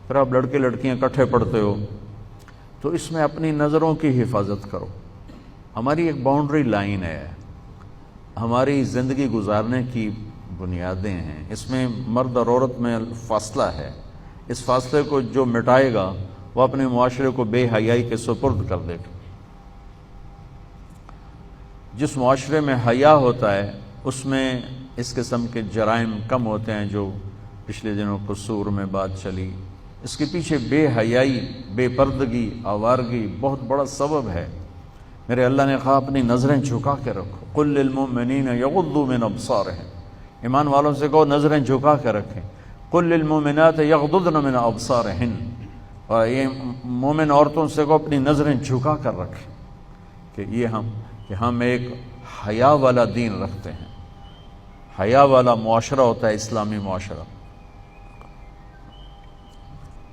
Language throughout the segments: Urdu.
پھر آپ لڑکے لڑکیاں اکٹھے پڑھتے ہو تو اس میں اپنی نظروں کی حفاظت کرو. ہماری ایک باؤنڈری لائن ہے، ہماری زندگی گزارنے کی بنیادیں ہیں، اس میں مرد اور عورت میں فاصلہ ہے. اس فاصلے کو جو مٹائے گا وہ اپنے معاشرے کو بے حیائی کے سپرد کر دے گا. جس معاشرے میں حیا ہوتا ہے اس میں اس قسم کے جرائم کم ہوتے ہیں جو پچھلے دنوں قصور میں بات چلی. اس کے پیچھے بے حیائی، بے پردگی، آوارگی بہت بڑا سبب ہے. میرے اللہ نے کہا اپنی نظریں جھکا کے رکھو. قل للمؤمنین یغضوا من ابصارہم، ایمان والوں سے کہو نظریں جھکا کے رکھیں. قل للمؤمنات یغضضن من ابصارہن، اور یہ مومن عورتوں سے کہو اپنی نظریں جھکا کر رکھیں کہ ہم ایک حیا والا دین رکھتے ہیں. حیا والا معاشرہ ہوتا ہے اسلامی معاشرہ.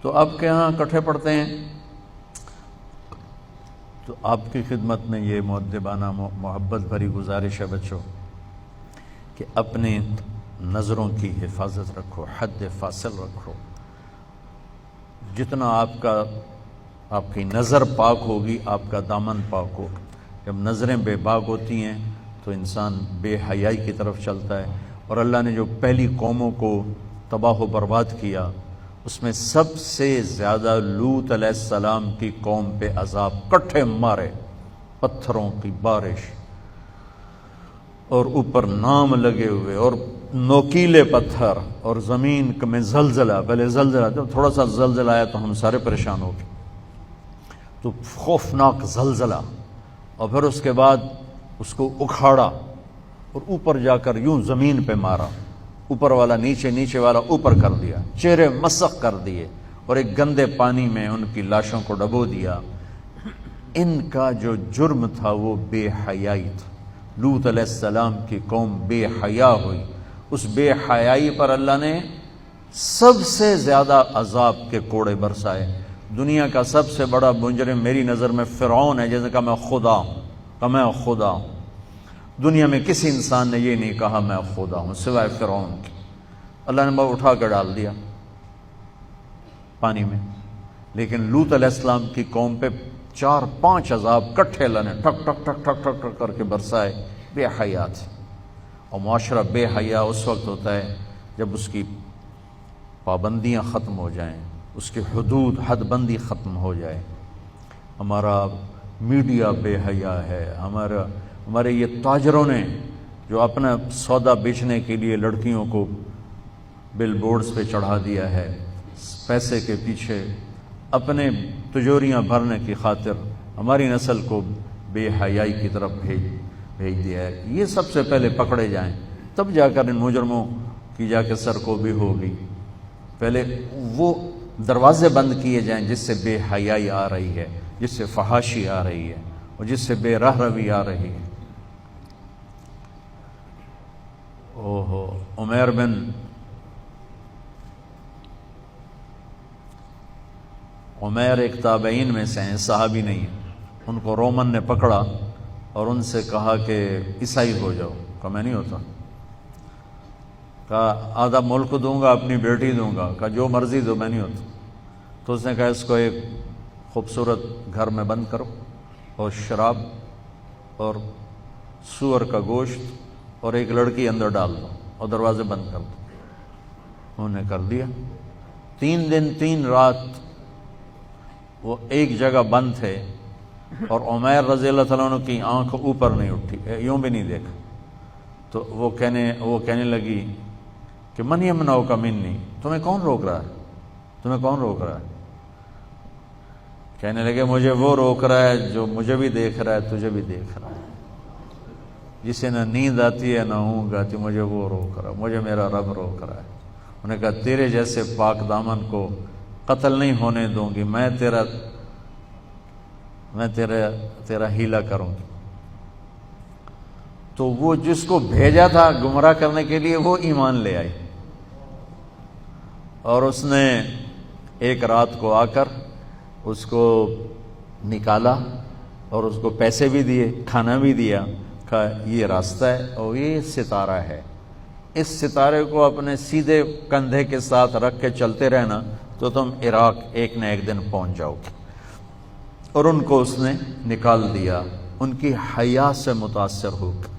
تو آپ کے ہاں اکٹھے پڑھتے ہیں تو آپ کی خدمت میں یہ مؤدبانہ محبت بھری گزارش ہے بچوں کہ اپنی نظروں کی حفاظت رکھو، حد فاصل رکھو. جتنا آپ کی نظر پاک ہوگی آپ کا دامن پاک ہوگا. جب نظریں بے باک ہوتی ہیں تو انسان بے حیائی کی طرف چلتا ہے. اور اللہ نے جو پہلی قوموں کو تباہ و برباد کیا اس میں سب سے زیادہ لوط علیہ السلام کی قوم پہ عذاب کٹھے مارے، پتھروں کی بارش اور اوپر نام لگے ہوئے اور نوکیلے پتھر اور زمین میں زلزلہ. پہلے زلزلہ جب تھوڑا سا زلزلہ آیا تو ہم سارے پریشان ہو گئے. تو خوفناک زلزلہ، اور پھر اس کے بعد اس کو اکھاڑا اور اوپر جا کر یوں زمین پہ مارا. اوپر والا نیچے، نیچے والا اوپر کر دیا، چہرے مسخ کر دیے اور ایک گندے پانی میں ان کی لاشوں کو ڈبو دیا. ان کا جو جرم تھا وہ بے حیائی تھا. لوط علیہ السلام کی قوم بے حیا ہوئی. اس بے حیائی پر اللہ نے سب سے زیادہ عذاب کے کوڑے برسائے. دنیا کا سب سے بڑا مجرم میری نظر میں فرعون ہے، جیسے کہ میں خدا ہوں. دنیا میں کسی انسان نے یہ نہیں کہا میں خدا ہوں سوائے فرعون کے. اللہ نے وہ اٹھا کر ڈال دیا پانی میں. لیکن لوط علیہ السلام کی قوم پہ 4-5 عذاب کٹھے اللہ نے ٹھک ٹھک ٹھک ٹھک ٹھک ٹھک کر کے برسائے. بے حیا تھے. اور معاشرہ بے حیا اس وقت ہوتا ہے جب اس کی پابندیاں ختم ہو جائیں، اس کی حدود حد بندی ختم ہو جائے. ہمارا میڈیا بے حیا ہے. ہمارے یہ تاجروں نے جو اپنا سودا بیچنے کے لیے لڑکیوں کو بل بورڈز پہ چڑھا دیا ہے، پیسے کے پیچھے اپنے تجوریاں بھرنے کی خاطر ہماری نسل کو بے حیائی کی طرف بھیج دیا ہے. یہ سب سے پہلے پکڑے جائیں تب جا کر ان مجرموں کی جا کے سرکوبی ہوگی. پہلے وہ دروازے بند کیے جائیں جس سے بے حیائی آ رہی ہے، جس سے فحاشی آ رہی ہے اور جس سے بے رہ روی آ رہی ہے. عمیر ایک تابعین میں سے ہیں، صحابی نہیں ہیں. ان کو رومن نے پکڑا اور ان سے کہا کہ عیسائی ہو جاؤ. کہا میں نہیں ہوتا. کہا آدھا ملک دوں گا، اپنی بیٹی دوں گا. کہا جو مرضی دو، میں نہیں ہوتا. تو اس نے کہا اس کو ایک خوبصورت گھر میں بند کرو اور شراب اور سور کا گوشت اور ایک لڑکی اندر ڈال دو اور دروازے بند کر دو. انہوں نے کر دیا. 3 دن 3 رات وہ ایک جگہ بند تھے اور عمیر رضی اللہ تعالیٰ عنہ کی آنکھ اوپر نہیں اٹھی، یوں بھی نہیں دیکھا. تو وہ کہنے لگی کہ من یمنعک منی، تمہیں کون روک رہا ہے؟ کہنے لگے مجھے وہ روک رہا ہے جو مجھے بھی دیکھ رہا ہے، تجھے بھی دیکھ رہا ہے. جسے نہ نیند آتی ہے نہ اونگ آتی، مجھے وہ روک رہا ہے، مجھے میرا رب روک رہا ہے. انہوں نے کہا تیرے جیسے پاک دامن کو قتل نہیں ہونے دوں گی، میں تیرا ہیلا کروں گی. تو وہ جس کو بھیجا تھا گمراہ کرنے کے لیے وہ ایمان لے آئی، اور اس نے ایک رات کو آ کر اس کو نکالا اور اس کو پیسے بھی دیے، کھانا بھی دیا. کہا یہ راستہ ہے اور یہ ستارہ ہے، اس ستارے کو اپنے سیدھے کندھے کے ساتھ رکھ کے چلتے رہنا تو تم عراق ایک نہ ایک دن پہنچ جاؤ گے۔ اور ان کو اس نے نکال دیا، ان کی حیا سے متاثر ہو کر۔